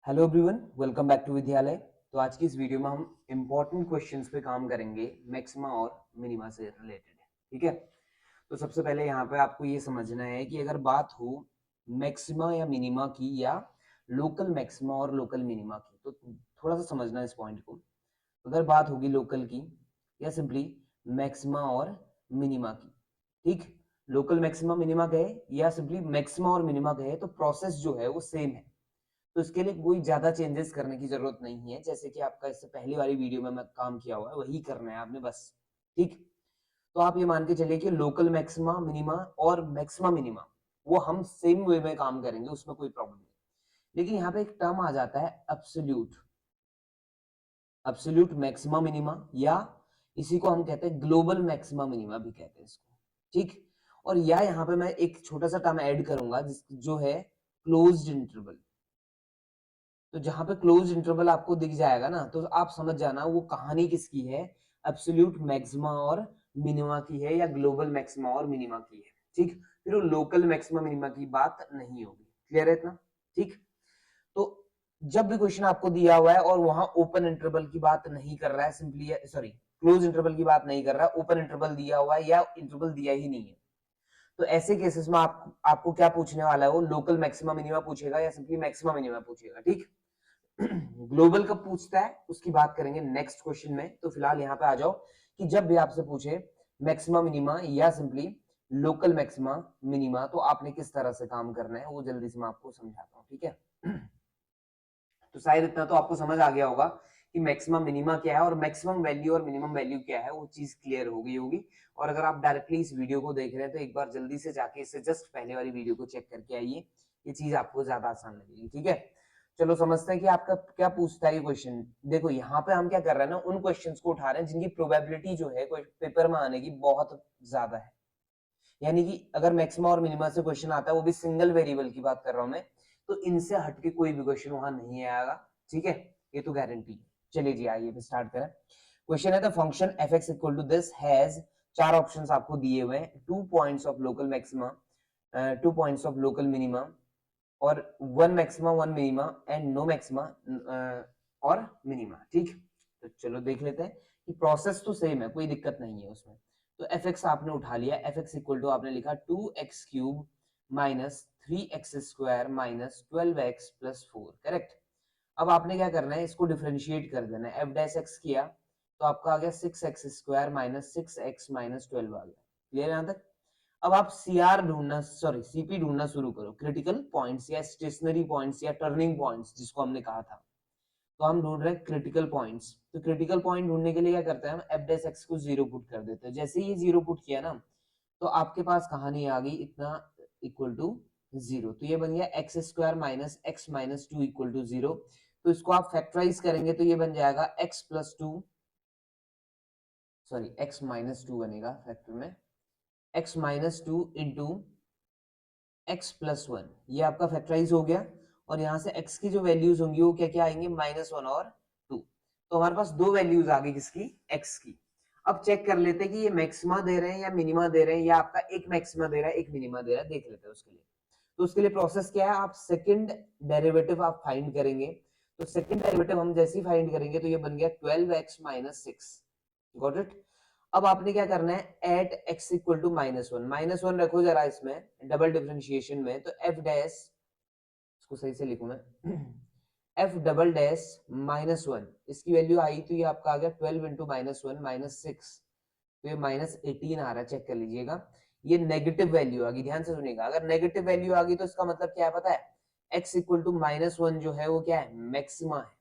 Hello everyone, welcome back to Vidyalaya. तो आज की इस वीडियो में हम इंपॉर्टेंट क्वेश्चंस पे काम करेंगे, मैक्सिमा और मिनिमा से रिलेटेड। ठीक है, तो सबसे पहले यहाँ पे आपको ये समझना है कि अगर बात हो मैक्सिमा या मिनिमा की या लोकल मैक्सिमा और लोकल मिनिमा की, तो थोड़ा सा समझना इस पॉइंट को। अगर बात होगी लोकल की या सिंपली मैक्सिमा और मिनिमा की, ठीक, लोकल मैक्सिमा मिनिमा कहे या सिंपली मैक्सिमा और मिनिमा कहे, तो प्रोसेस जो है वो सेम है। तो इसके लिए कोई ज्यादा चेंजेस करने की जरूरत नहीं है, जैसे कि आपका इससे पहली वाली वीडियो में मैं काम किया हुआ है वही करना है आपने बस। ठीक, तो आप ये मान के चलिए कि लोकल मैक्सिमा मिनिमा और मैक्सिमा मिनिमा वो हम सेम वे में काम करेंगे, उसमें कोई प्रॉब्लम नहीं। लेकिन यहाँ पे एक टर्म आ जाता है एब्सोल्यूट, एब्सोल्यूट मैक्सिमा मिनिमा, या इसी को हम कहते हैं ग्लोबल मैक्सिमा मिनिमा भी कहते हैं इसको। ठीक, और या यहाँ पे मैं एक छोटा सा टर्म ऐड करूंगा जो है क्लोज्ड इंटरवल। तो जहां पे क्लोज इंटरवल आपको दिख जाएगा ना, तो आप समझ जाना वो कहानी किसकी है, एब्सोल्यूट मैक्सिमा और मिनिमा की है या ग्लोबल मैक्सिमा और मिनिमा की है। ठीक, फिर वो लोकल मैक्सिमा मिनिमा की बात नहीं होगी। क्लियर है इतना? ठीक, तो जब भी क्वेश्चन आपको दिया हुआ है और वहां ओपन इंटरवल की बात नहीं कर रहा है, सिंपली सॉरी क्लोज इंटरवल की बात नहीं कर रहा है, ओपन इंटरवल दिया हुआ है या इंटरवल दिया ही नहीं है, तो ऐसे केसेस में आपको क्या पूछने वाला है, वो लोकल मैक्सिमा मिनिमा पूछेगा या सिंपली मैक्सिमा मिनिमा पूछेगा। ठीक, ग्लोबल कब पूछता है उसकी बात करेंगे नेक्स्ट क्वेश्चन में। तो फिलहाल यहाँ पे आ जाओ कि जब भी आपसे पूछे मैक्सिमा मिनिमा या सिंपली लोकल मैक्सिमा मिनिमा, तो आपने किस तरह से काम करना है वो जल्दी से मैं आपको समझाता हूँ। ठीक है, तो शायद इतना तो आपको समझ आ गया होगा कि मैक्सिमम मिनिमा क्या है और मैक्सिमम वैल्यू और मिनिमम वैल्यू क्या है, वो चीज क्लियर हो गई होगी। और अगर आप डायरेक्टली इस वीडियो को देख रहे हैं तो एक बार जल्दी से जाके इससे जस्ट पहले वाली वीडियो को चेक करके आइए, ये चीज आपको ज्यादा आसान लगेगी। ठीक है, चलो समझते हैं कि आपका क्या पूछता है ये क्वेश्चन। देखो यहाँ पे हम क्या कर रहे हैं ना, उन क्वेश्चंस को उठा रहे हैं जिनकी प्रोबेबिलिटी जो है पेपर में आने की बहुत ज्यादा है। यानी कि अगर मैक्सिमा और मिनिमा से क्वेश्चन आता है, वो भी सिंगल वेरिएबल की बात कर रहा हूं मैं, तो इनसे हटके कोई भी क्वेश्चन वहां नहीं आएगा। ठीक है, ये तो गारंटी है। चलिए जी आइए स्टार्ट करें। क्वेश्चन है the function f x equal to this has, चार ऑप्शंस आपको दिए हुए हैं, 2 points of local maxima, 2 points of local minima, और 1 maxima 1 minima and no maxima और मिनिमा। ठीक, तो चलो देख लेते हैं कि प्रोसेस तो सेम है, कोई दिक्कत नहीं है उसमें। तो एफ एक्स आपने उठा लिया, एफ एक्स इक्वल टू आपने लिखा 2x³ minus 3x² minus 12x plus 4। Correct. अब आपने क्या करना है, इसको डिफरेंशिएट कर देना है। एफ डैश एक्स किया तो आपका आ गया 6x² माइनस 6x माइनस 12 आ गया। क्लियर यहां तक? अब आप सीआर ढूंढना, सॉरी सीपी ढूंढना शुरू करो, क्रिटिकल पॉइंट्स या स्टेशनरी पॉइंट्स या टर्निंग पॉइंट्स जिसको हमने कहा था। तो हम ढूंढ रहे हैं क्रिटिकल पॉइंट्स। तो क्रिटिकल पॉइंट ढूंढने के लिए क्या करते हैं, हम एफ डैश एक्स को 0 पुट कर देते हैं। जैसे ही 0 पुट किया ना, तो आपके पास कहानी आ गई इतना इक्वल टू 0। तो ये बन गया x² minus x minus 2 equal to 0। तो इसको आप फैक्टराइज करेंगे तो ये बन जाएगा x plus 2, sorry x minus 2 बनेगा फैक्टर में, x minus 2 into x plus 1, ये आपका फैक्टराइज हो गया। और यहाँ से x की जो वैल्यूज होंगी वो क्या क्या आएंगे, -1 और 2। तो हमारे पास दो वैल्यूज आ गई किसकी, x की। अब चेक कर लेते हैं कि ये मैक्सिमा दे रहे हैं या मिनिमा दे रहे हैं, या आपका एक मैक्सिमा दे रहा है एक मिनिमा दे रहा है, देख लेते हैं उसके लिए। तो उसके लिए प्रोसेस क्या है, आप सेकंड डेरिवेटिव आप फाइंड करेंगे। तो सेकंड डेरिवेटिव हम जैसे ही फाइंड करेंगे तो ये बन गया 12x माइनस 6। Got it? अब आपने क्या करना है, एट x इक्वल टू -1, -1 रखो जरा इसमें डबल डिफरेंशिएशन में। तो f डैश, इसको सही से लिखूं मैं, f डबल डैश -1, इसकी वैल्यू आई तो ये आपका आ गया 12 इंटू -1 -6। तो ये -18 आ रहा है, चेक कर लीजिएगा। ये नेगेटिव वैल्यू आ गई, ध्यान से सुनिएगा। अगर नेगेटिव वैल्यू आ गई तो इसका मतलब क्या है पता है, x इक्वल टू -1 जो है वो क्या है, मैक्सिमा है।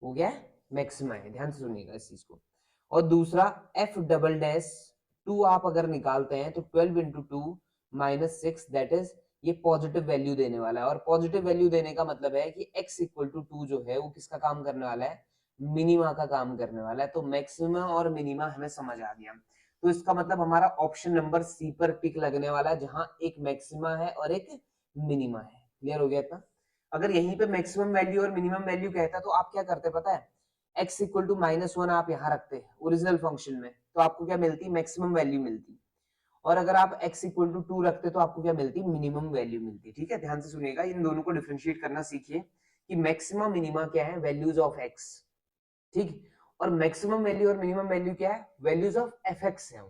वो क्या है, मैक्सिमा है। ध्यान से सुनिएगा इस चीज को। और दूसरा एफ डबल डैश 2 आप अगर निकालते हैं तो 12 इंटू 2 माइनस 6, दैट इज ये पॉजिटिव वैल्यू देने वाला है। और पॉजिटिव वैल्यू देने का मतलब है कि x इक्वल टू 2 जो है वो किसका काम करने वाला है, मिनिमा का काम करने वाला है। तो मैक्सिमा और मिनिमा हमें समझ आ गया। तो इसका मतलब हमारा ऑप्शन नंबर सी पर टिक लगने वाला है, जहां एक मैक्सिमा है और एक मिनिमा है। क्लियर हो गया इतना? अगर यहीं पे मैक्सिमम वैल्यू और मिनिमम वैल्यू कहता तो आप क्या करते पता है, x इक्वल टू -1 आप यहाँ रखते हैं ओरिजिनल फंक्शन में, तो आपको क्या मिलती, मैक्सिमम वैल्यू मिलती। और अगर आप x इक्वल टू 2 रखते तो आपको क्या मिलती, मिनिमम वैल्यू मिलती। ठीक है, ध्यान से सुनिएगा, इन दोनों को डिफरेंशिएट करना सीखिए कि मैक्सिमा मिनिमा क्या है, वैल्यूज ऑफ x। ठीक, और मैक्सिमम वैल्यू और मिनिमम वैल्यू क्या है, वैल्यूज ऑफ fx है।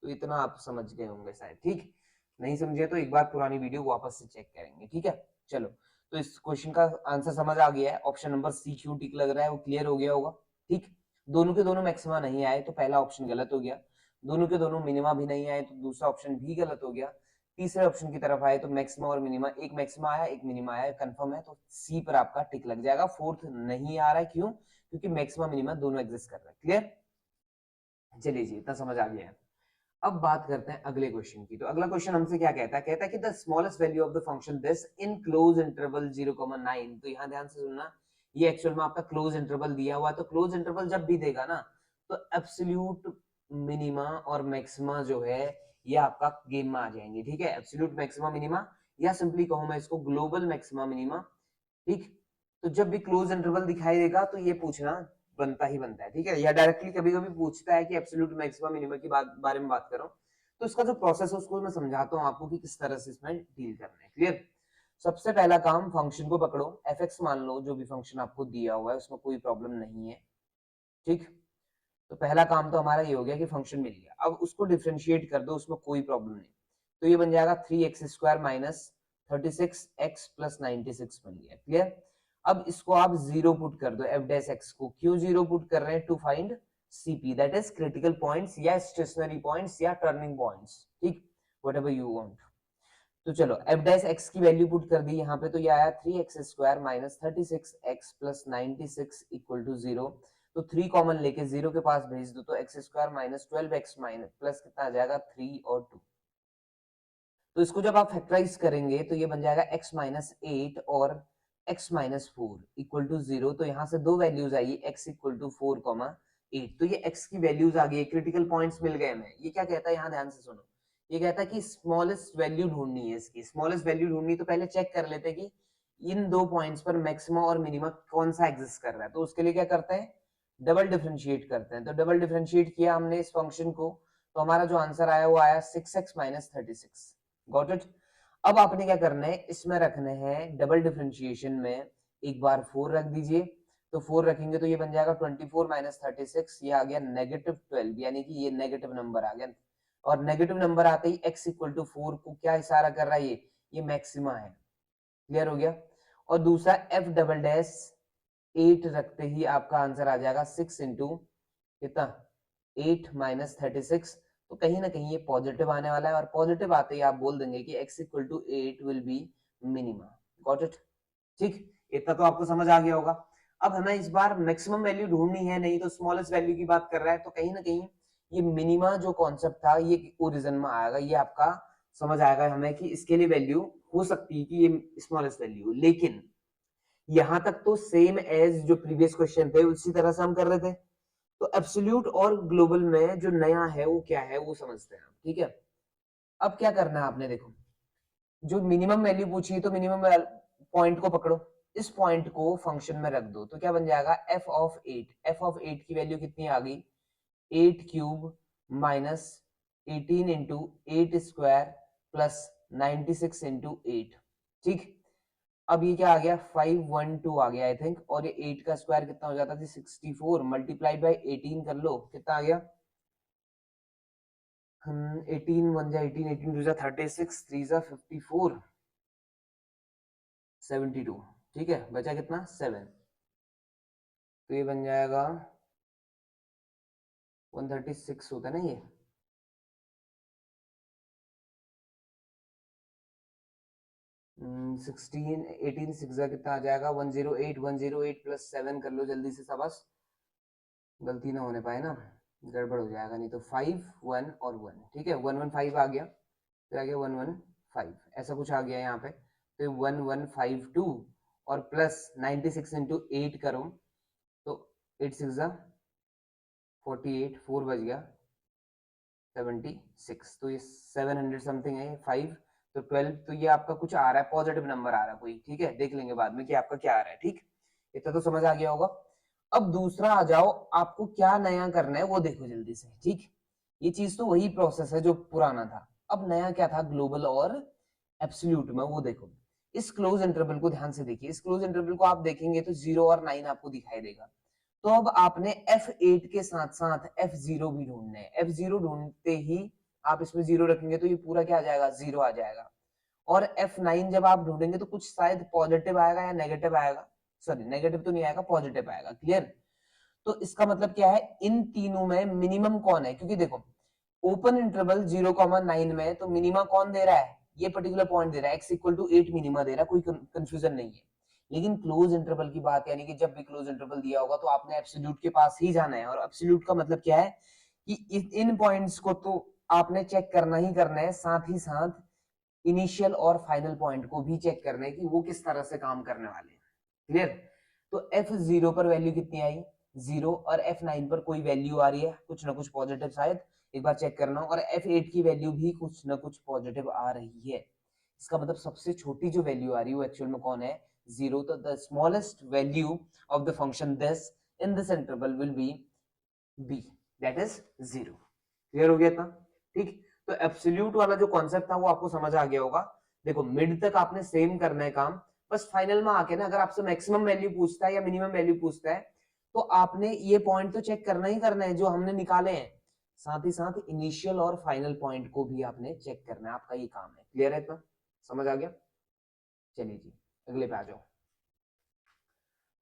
तो इतना आप समझ गए होंगे शायद। ठीक, नहीं समझे तो एक बार पुरानी वीडियो वापस से चेक करेंगे। ठीक है, चलो, तो इस क्वेश्चन का आंसर समझ आ गया है, ऑप्शन नंबर सी क्यू टिक लग रहा है, वो क्लियर हो गया होगा। ठीक, दोनों के दोनों मैक्सिमा नहीं आए तो पहला ऑप्शन गलत हो गया, दोनों के दोनों मिनिमा भी नहीं आए तो दूसरा ऑप्शन भी गलत हो गया। तीसरे ऑप्शन की तरफ आए तो मैक्सिमा और मिनिमा, एक मैक्सिमा आया एक मिनिमा आया, कंफर्म है, तो सी पर आपका टिक लग जाएगा। फोर्थ नहीं आ रहा है, क्यों, क्योंकि मैक्सिमा मिनिमा दोनों एग्जिस्ट कर रहे हैं। क्लियर, चलिए जी, इतना समझ आ गया है। अब बात करते हैं अगले क्वेश्चन की। तो अगला क्वेश्चन हमसे क्या कहता है, कहता है कि the smallest value of the function this in close interval 0,9। तो यहाँ ध्यान से सुनना, ये एक्चुअल में आपका क्लोज इंटरवल दिया हुआ है, तो क्लोज इंटरवल जब भी देगा ना तो एब्सोल्यूट मिनिमा और मैक्सिमा जो है ये आपका गेम में आ जाएंगे। ठीक है, एब्सोल्यूट मैक्सिमा मिनिमा, या सिंपली कहूं मैं इसको ग्लोबल मैक्सिमा मिनिमा। ठीक, तो जब भी क्लोज इंटरवल दिखाई देगा तो ये पूछना बनता ही बनता है। ठीक है, या डायरेक्टली कभी कभी पूछता है कि एब्सोल्यूट मैक्सिमम मिनिमम की बारे में बात करो, तो इसका जो प्रोसेस है उसको मैं समझाता हूँ आपको कि किस तरह से इसमें डील करना है। क्लियर, सबसे पहला काम, फंक्शन को पकड़ो, एफ एक्स मान लो, जो भी फंक्शन आपको दिया हुआ है उसमें कोई प्रॉब्लम नहीं है। ठीक, तो पहला काम तो हमारा ये हो गया कि फंक्शन मिल गया, अब उसको डिफ्रेंशिएट कर दो, उसमें कोई प्रॉब्लम नहीं। तो ये बन जाएगा 3x² माइनस 36x प्लस 96 बन गया। क्लियर, अब इसको आप जीरो पुट कर दो, एफ डैश एक्स को। क्यों जीरो पुट कर रहे हैं, to find CP, that is critical points या स्टेशनरी पॉइंट्स या टर्निंग पॉइंट्स। ठीक, व्हाटएवर यू वांट। तो चलो, एफ डैश एक्स की वैल्यू पुट कर दी यहाँ पे, तो ये आया 3x² minus 36x plus 96 equal to 0। तो 3 कॉमन लेके 0 के पास भेज दो, तो x² minus 12x minus plus कितना आ जाएगा 3 और 2। तो इसको जब आप फैक्टराइज करेंगे तो ये बन जाएगा x माइनस 8 और x माइनस 4 इक्वल टू 0। तो यहाँ से दो वैल्यूज आई, x इक्वल टू 4 8। तो ये x की वैल्यूज आ गई, क्रिटिकल पॉइंट्स मिल गए हमें। ये क्या कहता है, यहाँ ध्यान से सुनो, ये कहता है कि स्मॉलेस्ट वैल्यू ढूंढनी है इसकी। स्मॉलेस्ट वैल्यू ढूंढनी, तो पहले चेक कर लेते हैं कि इन दो पॉइंट्स पर मैक्सिमा और मिनिमा कौन सा एग्जिस्ट कर रहा है। तो उसके लिए क्या करते हैं, डबल डिफरेंशिएट करते हैं। तो डबल डिफरेंशिएट किया हमने इस फंक्शन को, तो हमारा जो आंसर आया वो आया 6x माइनस 36। Got it. अब आपने क्या करना है, इसमें रखने हैं डबल डिफरेंशिएशन में एक बार 4 रख दीजिए। तो 4 रखेंगे तो ये बन जाएगा 24 माइनस 36, ये आ गया -12, यानी कि ये नेगेटिव नंबर आ गया। और नेगेटिव नंबर आते ही x इक्वल टू 4 को क्या इशारा कर रहा है, ये मैक्सिमा है। क्लियर हो गया। और दूसरा f डबल डैश 8 रखते ही आपका आंसर आ जाएगा 6 इंटू कितना 8 माइनस 36। तो कहीं ना कहीं ये पॉजिटिव आने वाला है, और पॉजिटिव आते ही आप बोल देंगे कि x equal to 8 will be minima. Got it. ठीक, इतना तो आपको समझ आ गया होगा। अब हमें इस बार मैक्सिमम वैल्यू ढूंढनी है, नहीं तो स्मॉलेस्ट वैल्यू की बात कर रहा है, तो कहीं ना कहीं ये मिनिमा जो कॉन्सेप्ट था ये ओरिजिन में आएगा, ये आपका समझ आएगा हमें कि इसके लिए वैल्यू हो सकती है कि ये स्मॉलेस्ट वैल्यू। लेकिन यहां तक तो सेम एज जो प्रीवियस क्वेश्चन थे उसी तरह से हम कर रहे थे। तो एब्सोल्यूट और ग्लोबल में जो नया है वो क्या है वो समझते हैं। ठीक है, अब क्या करना है आपने, देखो जो मिनिमम वैल्यू पूछी है तो मिनिमम पॉइंट को पकड़ो, इस पॉइंट को फंक्शन में रख दो, तो क्या बन जाएगा f ऑफ 8। f ऑफ 8 की वैल्यू कितनी आ गई, 8 cube minus 18 into 8 square plus 96 into 8। ठीक, अब ये क्या आ गया 512 आ गया आई थिंक, और ये 8 का स्क्वायर कितना हो जाता है 64 मल्टीप्लाइड बाय 18 कर लो, कितना आ गया 18 1 जा 18 18 2 जा 36 3 जा 54 72। ठीक है, बचा कितना 7। तो ये बन जाएगा 136 होता है ना ये, सिक्सटीन 18 6 कितना आ जाएगा 108 108 प्लस 7 कर लो जल्दी से सबस, गलती ना होने पाए ना, गड़बड़ हो जाएगा नहीं तो 5 1 और 1। ठीक है, 115 आ गया, फिर आ गया 115, ऐसा कुछ आ गया यहाँ पे। तो 1152 और प्लस 96 इंटू 8 करो, तो 8 6 जा 48, 4 बज गया 76, तो ये 700 समथिंग है 5। तो 12, तो ये आपका कुछ आ रहा है, पॉजिटिव नंबर आ रहा है कोई। ठीक है, देख लेंगे बाद में कि आपका क्या आ रहा है। ठीक, इतना तो समझ आ गया होगा। अब दूसरा आ जाओ, आपको क्या नया करना है वो देखो जल्दी से। ठीक, ये चीज तो वही प्रोसेस है जो पुराना था। अब नया क्या था ग्लोबल और एब्सोल्यूट में, वो देखो इस क्लोज इंटरवल को ध्यान से देखिए। इस क्लोज इंटरवल को आप देखेंगे तो 0 और 9 आपको दिखाई देगा। तो अब आपने F8 के साथ साथ F0 भी ढूंढना है। F0 ढूंढते ही आप इसमें 0 रखेंगे तो ये पूरा क्या आ जाएगा, 0 आ जाएगा। और F9 जब आप ढूंढेंगे तो कुछ शायद पॉजिटिव आएगा या नेगेटिव आएगा, सॉरी नेगेटिव तो नहीं आएगा, पॉजिटिव आएगा। क्लियर? तो इसका मतलब क्या है, इन तीनों में मिनिमम कौन है, क्योंकि देखो ओपन इंटरवल 0,9 में तो मिनिमा कौन दे रहा है, ये पर्टिकुलर पॉइंट दे रहा है, x इक्वल टू 8 मिनिमा दे रहा है, कोई कंफ्यूजन नहीं है। लेकिन क्लोज इंटरवल की बात, यानी कि जब भी क्लोज इंटरवल दिया होगा तो आपने एब्सोल्यूट के पास ही जाना है। और एब्सोल्यूट का मतलब क्या है कि इन पॉइंट्स को तो आपने चेक करना ही करना है, साथ ही साथ इनिशियल और फाइनल पॉइंट को भी चेक करना है कि वो किस तरह से काम करने वाले हैं। क्लियर? तो F0 पर वैल्यू कितनी आई, 0, और F9 पर कोई वैल्यू आ रही है कुछ ना कुछ पॉजिटिव, शायद एक बार चेक करना। और F8 की वैल्यू भी कुछ ना कुछ पॉजिटिव आ रही है। इसका मतलब सबसे छोटी जो वैल्यू आ रही है वो एक्चुअल में कौन है, 0। तो the smallest value of the function this in this interval will be b, that is 0। Clear हो गया था? ठीक। तो एब्सोल्यूट वाला जो कॉन्सेप्ट था वो आपको समझ आ गया होगा। देखो मिड तक आपने सेम करना है काम, बस फाइनल में आके ना अगर आपसे मैक्सिमम वैल्यू पूछता है या मिनिमम वैल्यू पूछता है तो आपने ये पॉइंट तो चेक करना ही करना है जो हमने निकाले हैं, साथ ही साथ इनिशियल और फाइनल पॉइंट को भी आपने चेक करना है। आपका ये काम है। क्लियर है इतना? समझ आ गया? चलिए जी अगले पे आ जाओ।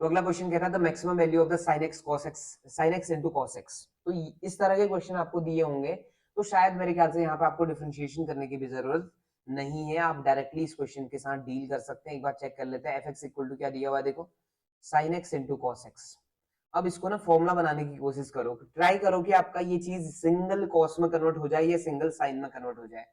तो अगला क्वेश्चन कहता है the maximum value of the sin x cos x, sin x into cos x। तो इस तरह के क्वेश्चन आपको दिए होंगे तो शायद मेरे ख्याल से यहाँ पे आपको डिफरेंशिएशन करने की भी जरूरत नहीं है, आप डायरेक्टली इस क्वेश्चन के साथ डील कर सकते हैं। एक बार चेक कर लेते हैं। fx इक्वल टू क्या दिया हुआ है, देखो sin x into cos x। अब इसको ना फॉर्मूला बनाने की कोशिश करो, ट्राई करो कि आपका ये चीज सिंगल कॉस में कन्वर्ट हो जाए या सिंगल साइन में कन्वर्ट हो जाए।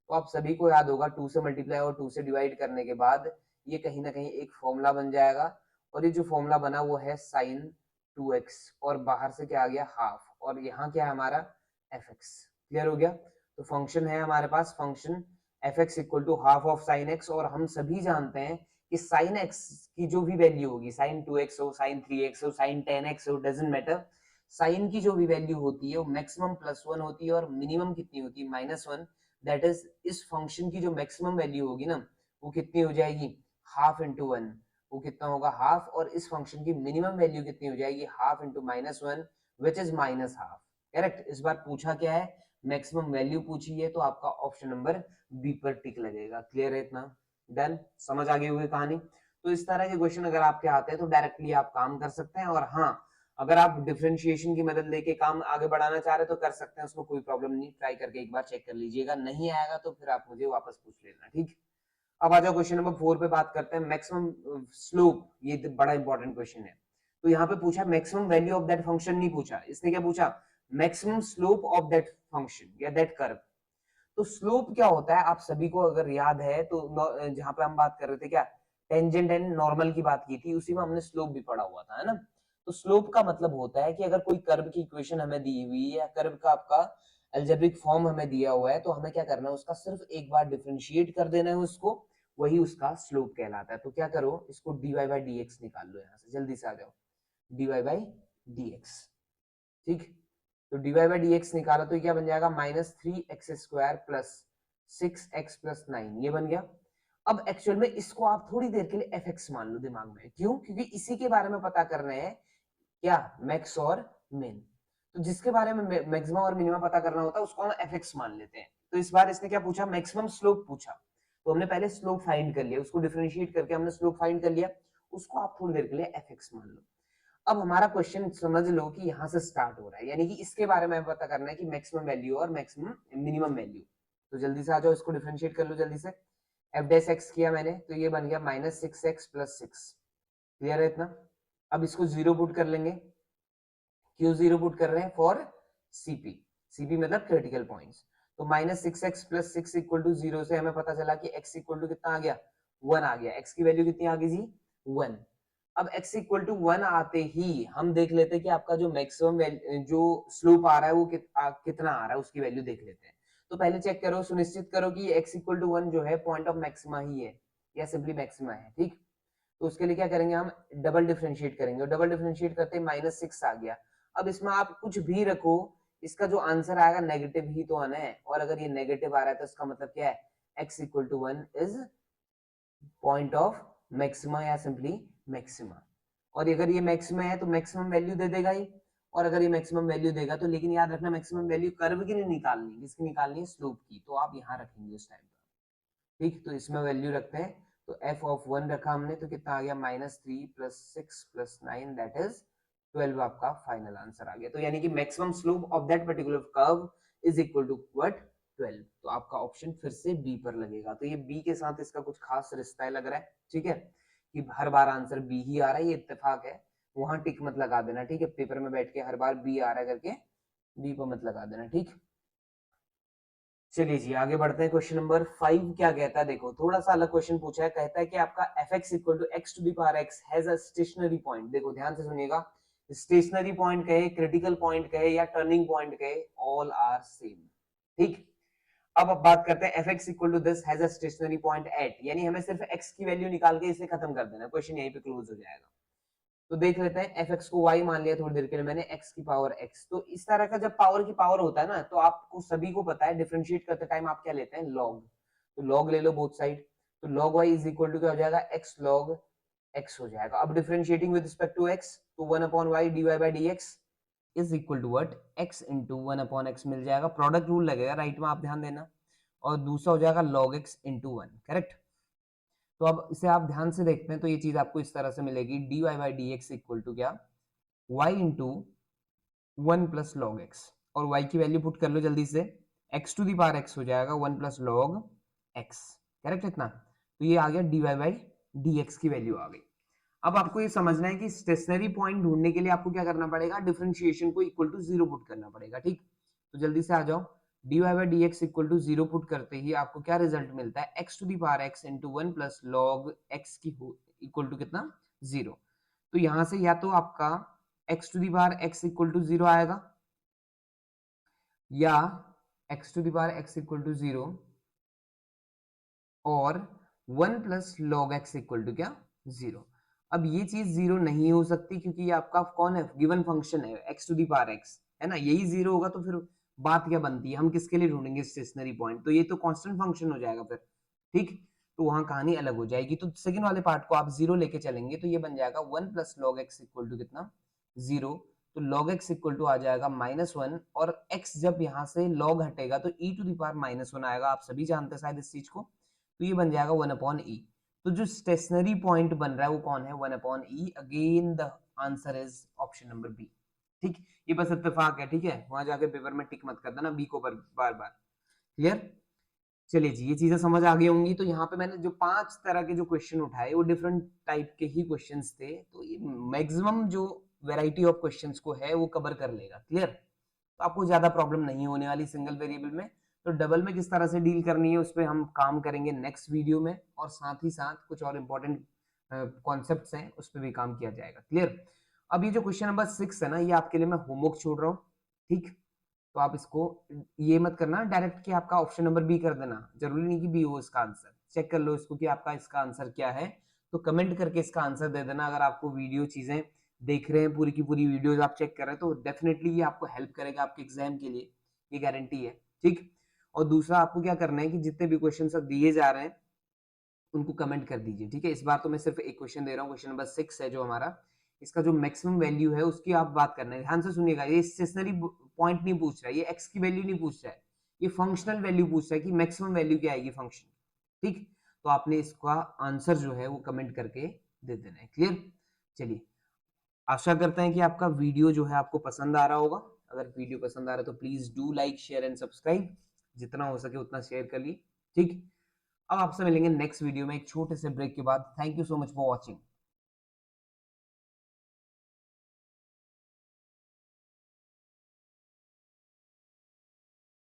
तो आप सभी को याद होगा 2 से मल्टीप्लाई और 2 से डिवाइड करने के बाद ये कहीं ना कहीं एक फॉर्मूला बन जाएगा। और ये जो फॉर्मूला बना वो है sin 2x, और बाहर से क्या आ गया हाफ, और यहाँ क्या है हमारा fx। क्लियर हो गया? तो फंक्शन है हमारे पास, function fx equal to half of sin x। और हम सभी जानते हैं कि sin x की जो भी वैल्यू होगी, sin 2x हो, sin 3x हो, sin 10x हो, डजंट मैटर, साइन की जो भी वैल्यू होती है वो मैक्सिमम +1 होती है और मिनिमम कितनी होती है -1। दैट इज इस फंक्शन की जो मैक्सिमम वैल्यू होगी ना वो कितनी हो जाएगी, हाफ इंटू 1। वो कितना होगा, हाफ। और इस फंक्शन की मिनिमम वैल्यू कितनी हो जाएगी, half into -1 which is -half. Correct? इस बार पूछा क्या है, मैक्सिमम वैल्यू पूछी है, तो आपका ऑप्शन नंबर बी पर टिक लगेगा। क्लियर है इतना? डन? समझ आ गई होगी कहानी? तो इस तरह के क्वेश्चन अगर आपके आते हैं तो डायरेक्टली आप काम कर सकते हैं। और हाँ, अगर आप डिफरेंशिएशन की मदद लेके काम आगे बढ़ाना चाह रहे तो कर सकते हैं, उसमें कोई प्रॉब्लम नहीं। ट्राई करके एक बार चेक कर लीजिएगा, नहीं आएगा तो फिर आप मुझे वापस पूछ लेना। ठीक। अब आ जाओ क्वेश्चन नंबर 4 पे बात करते हैं, मैक्सिमम स्लोप। ये बड़ा इंपॉर्टेंट क्वेश्चन है। तो यहाँ पे पूछा maximum value of that function, नहीं पूछा। इसने क्या पूछा, maximum slope of that function या दैट कर्व। तो स्लोप क्या होता है, आप सभी को अगर याद है तो जहां पे हम बात कर रहे थे क्या, टेंजेंट एंड नॉर्मल की बात की थी, उसी में हमने स्लोप भी पढ़ा हुआ था, है ना। तो स्लोप का मतलब होता है कि अगर कोई कर्व की इक्वेशन हमें दी हुई है या कर्व का आपका अलजेब्रिक फॉर्म हमें दिया हुआ है तो हमें क्या करना है, उसका सिर्फ एक बार डिफरेंशिएट कर देना है उसको, वही उसका स्लोप कहलाता है। तो क्या करो, इसको dy बाई dx निकाल लो, यहाँ से जल्दी से आ जाओ, dy बाई dx। ठीक। तो dy बाई dx निकाला तो क्या बन जाएगा, -3x² प्लस 6x प्लस 9, ये बन गया। अब एक्चुअल में इसको आप थोड़ी देर के लिए fx मान लो दिमाग में, क्यों, क्योंकि इसी के बारे में पता कर रहे हैं क्या, मैक्स और मिन। तो जिसके बारे में मैक्सिमम और मिनिमम पता करना होता है उसको हम fx मान लेते हैं। तो इस बार इसने क्या पूछा, मैक्सिमम स्लोप पूछा। तो हमने पहले स्लोप फाइंड कर लिया, उसको डिफरेंशिएट करके हमने स्लोप फाइंड कर लिया, उसको आप थोड़ी देर के लिए fx मान लो। अब हमारा क्वेश्चन समझ लो कि यहाँ से स्टार्ट हो रहा है, यानी कि इसके बारे में पता करना है कि मैक्सिमम वैल्यू और मैक्सिमम मिनिमम वैल्यू। तो जल्दी से आ जाओ, इसको डिफरेंशिएट कर लो जल्दी से। एफ डैश एक्स किया मैंने तो ये बन गया -6x प्लस 6। क्लियर है इतना? अब इसको जीरो पुट कर लेंगे। क्यों जीरो पुट कर रहे हैं, फॉर सीपी। सीपी मतलब क्रिटिकल पॉइंट्स। तो -6x प्लस 6 इक्वल टू 0 से हमें पता चला कि x इक्वल टू कितना आ गया, 1 आ गया। x की वैल्यू कितनी आ गई जी, 1। अब x इक्वल टू 1 आते ही हम देख लेते हैं कि आपका जो मैक्सिमम जो स्लोप आ रहा है वो कितना आ रहा है, उसकी वैल्यू देख लेते हैं। तो पहले चेक करो, सुनिश्चित करो कि x इक्वल टू 1 जो है पॉइंट ऑफ मैक्सिमा ही है या सिंपली मैक्सिमा है। ठीक। तो उसके लिए क्या करेंगे, हम डबल डिफरेंशिएट करेंगे, और डबल डिफरेंशिएट करते -6 आ गया। अब इसमें आप कुछ भी रखो, इसका जो आंसर आएगा नेगेटिव ही तो आना है, और अगर ये नेगेटिव आ रहा है तो इसका मतलब क्या है, x equal to 1 is point of maxima या सिंपली मैक्सिमा। और अगर ये मैक्सिमा है तो मैक्सिमम वैल्यू दे देगा ही, और अगर ये मैक्सिमम वैल्यू देगा तो, लेकिन याद रखना मैक्सिमम वैल्यू कर्व की नहीं निकालनी, किसकी निकालनी है, स्लोप की, तो आप यहाँ रखेंगे उस टाइम पर। ठीक, तो इसमें वैल्यू रखते हैं, तो f ऑफ 1 रखा हमने, तो कितना आ गया, -3 + 6 + 9 दैट इज 12 आपका फाइनल आंसर आ गया। तो यानी कि maximum slope of that particular curve is equal to what, 12। तो आपका ऑप्शन फिर से बी पर लगेगा। तो ये बी के साथ इसका कुछ खास रिश्ता है लग रहा है, ठीक है, कि हर बार आंसर बी ही आ रहा है, ये इत्तेफाक है, वहां टिक मत लगा देना, ठीक है, पेपर में बैठ के हर बार बी आ रहा है करके बी पर मत लगा देना, ठीक। चलिए जी आगे बढ़ते हैं, क्वेश्चन नंबर 5 क्या कहता है, देखो थोड़ा सा अलग क्वेश्चन पूछा है, कहता है कि आपका fx equal to x to the power x has a stationary point. देखो ध्यान से सुनिएगा, स्टेशनरी पॉइंट कहे, क्रिटिकल पॉइंट कहे या टर्निंग पॉइंट कहे, ऑल आर सेम, ठीक। अब बात करते हैं fx equal to this has a stationary point at, यानी हमें सिर्फ x की वैल्यू निकाल के इसे खत्म कर देना, क्वेश्चन यहीं पे क्लोज हो जाएगा। तो देख लेते हैं, fx को y मान लिया थोड़ी देर के लिए मैंने, x की पावर x। तो इस तरह का जब पावर की पावर होता है ना, तो आपको सभी को पता है डिफरेंशिएट करते टाइम आप क्या लेते हैं, लॉग। तो लॉग ले लो बोथ साइड, तो log y is equal to क्या हो जाएगा, x log x हो जाएगा। अब differentiating with respect to x, तो 1/y dy by dx is equal to what, x into 1/x मिल जाएगा, प्रोडक्ट रूल लगेगा राइट में, आप ध्यान देना, और दूसरा हो जाएगा log x इंटू 1, करेक्ट। तो अब इसे आप ध्यान से देखते हैं तो ये चीज आपको इस तरह से मिलेगी, dy by dx equal to क्या, y into 1 plus log x, और y की वैल्यू पुट कर लो जल्दी से, x to the power x हो जाएगा 1 प्लस लॉग x, करेक्ट इतना। तो ये आ गया dy बाई dx की वैल्यू आ गई। अब आपको ये समझना है कि स्टेशनरी पॉइंट ढूंढने के लिए आपको क्या करना पड़ेगा, डिफरेंशिएशन को इक्वल टू 0 पुट करना पड़ेगा, ठीक। तो जल्दी से आ जाओ, dy by dx equal to 0 put करते ही आपको क्या रिजल्ट मिलता है, x to the power x into 1 plus log x की इक्वल टू कितना, 0। तो यहां से या तो आपका x to the power x equal to 0 आएगा, या x to the power x equal to 0 और 1 plus log x equal to क्या, 0। अब ये चीज 0 नहीं हो सकती क्योंकि ये आपका कौन है, गिवन फंक्शन है x to the power x, है ना, यही 0 होगा तो फिर बात क्या बनती है, हम किसके लिए ढूंढेंगे स्टेशनरी पॉइंट, तो ये तो कांस्टेंट फंक्शन हो जाएगा फिर, ठीक। तो वहां कहानी अलग हो जाएगी। तो सेकंड वाले पार्ट को आप 0 लेके चलेंगे तो ये बन जाएगा 1 plus log x equal to कितना, 0। तो log x इक्वल टू आ जाएगा -1, और x जब यहाँ से log हटेगा तो e टू दी पावर -1 आएगा, आप सभी जानते हैं शायद इस चीज को, तो ये बन जाएगा 1/e। तो जो स्टेशनरी पॉइंट बन रहा है वो कौन है, 1/e। Again the answer is option number B, ठीक। ये बस इत्तेफाक है, ठीक है, वहां जाके पेपर में टिक मत कर देना बी को बार बार। क्लियर। चलिए जी ये चीजें समझ आ गई होंगी। तो यहाँ पे मैंने जो 5 तरह के जो क्वेश्चन उठाए वो डिफरेंट टाइप के ही क्वेश्चंस थे, तो ये मैक्सिमम जो वैरायटी ऑफ क्वेश्चंस को है वो कवर कर लेगा, क्लियर। तो आपको ज्यादा प्रॉब्लम नहीं होने वाली सिंगल वेरिएबल में। तो डबल में किस तरह से डील करनी है उस पर हम काम करेंगे नेक्स्ट वीडियो में, और साथ ही साथ कुछ और इंपॉर्टेंट कॉन्सेप्ट्स हैं उस पर भी काम किया जाएगा, क्लियर। अब ये जो क्वेश्चन नंबर 6 है ना, ये आपके लिए मैं होमवर्क छोड़ रहा हूँ, ठीक। तो आप इसको ये मत करना डायरेक्ट कि आपका ऑप्शन नंबर बी कर देना, जरूरी नहीं कि बी हो इसका आंसर, चेक कर लो इसको कि आपका इसका आंसर क्या है। तो कमेंट करके इसका आंसर दे देना। अगर आपको वीडियो चीजें देख रहे हैं, पूरी की पूरी वीडियोज आप चेक कर रहे हैं, तो डेफिनेटली ये आपको हेल्प करेगा आपके एग्जाम के लिए, ये गारंटी है, ठीक। और दूसरा आपको क्या करना है कि जितने भी क्वेश्चन दिए जा रहे हैं उनको कमेंट कर दीजिए, ठीक है। इस बार तो मैं सिर्फ एक क्वेश्चन दे रहा हूँ, क्वेश्चन नंबर 6 है जो हमारा, इसका जो मैक्सिमम वैल्यू है उसकी आप बात करना है, ध्यान से सुनिएगा। ये स्टेशनरी पॉइंट नहीं पूछ रहा है, ये एक्स की वैल्यू नहीं पूछ रहा है, ये फंक्शनल वैल्यू पूछ रहा है कि मैक्सिमम वैल्यू क्या आएगी फंक्शन, ठीक। तो आपने इसका आंसर जो है वो कमेंट करके दे देना है, क्लियर। चलिए आशा करते हैं कि आपका वीडियो जो है आपको पसंद आ रहा होगा। अगर वीडियो पसंद आ रहा है तो please do like share and subscribe, जितना हो सके उतना शेयर कर ली, ठीक। अब आपसे मिलेंगे नेक्स्ट वीडियो में एक छोटे से ब्रेक के बाद। Thank you so much for watching.